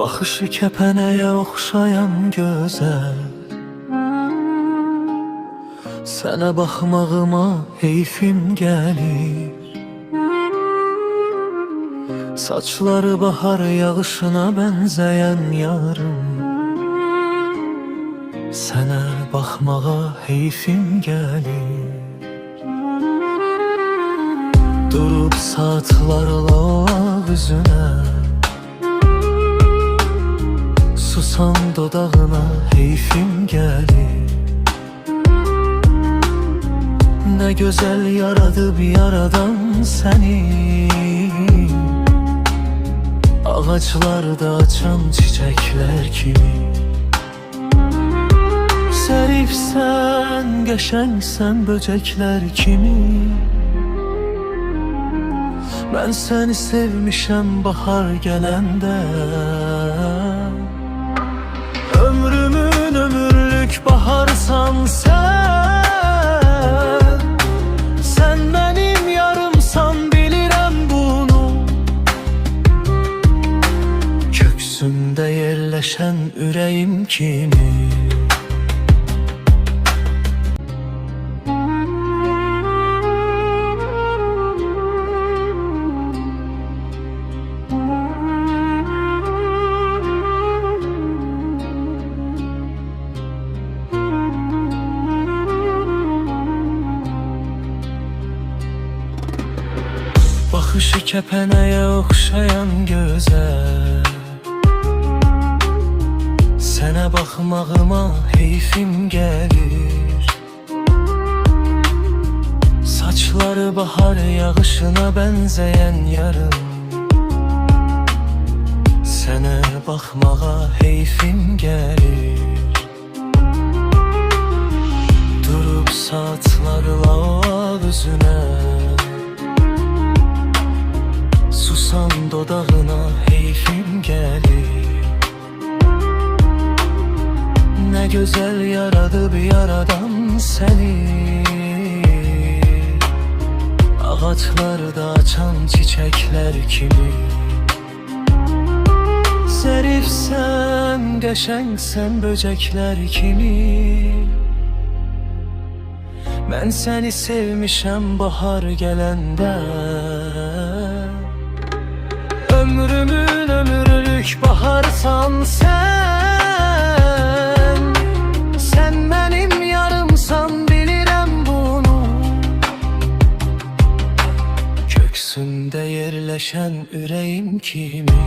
Baxışı kəpənəyə oxşayan gözəl, sənə baxmağıma heyfim gəlir. Saçları bahar yağışına bənzəyən yarım, sənə baxmağa heyfim gəlir. Durub saatlarla o ağ üzünə, susan dodağına heyfim gəlir. Nə gözəl yaradıb yaradan səni, ağaclarda açan çiçəklər kimi. Zərifsən, qəşəngsən böcəklər kimi. Mən səni sevmişəm bahar gələndə, ömrümün ömürlük baharsan sən. Sən mənim yarımsan, bilirəm bunu. Köksümdə yerləşən ürəyim kimi. Baxışı kəpənəyə oxşayan gözəl, sənə baxmağıma heyfim gəlir. Saçları bahar yağışına bənzəyən yarım, sənə baxmağa heyfim gəlir. Durub saatlarla o ağ üzünə, susan dodağına heyfim gəlir. Nə gözəl yaradıb yaradan səni, ağaclarda açan çiçəklər kimi. Zərifsən, qəşəngsən böcəklər kimi. Mən səni sevmişəm bahar gələndə, ömrümün ömürlük baharsan sən. Sən mənim yarımsan, bilirəm bunu. Köksündə yerləşən ürəyim kimi.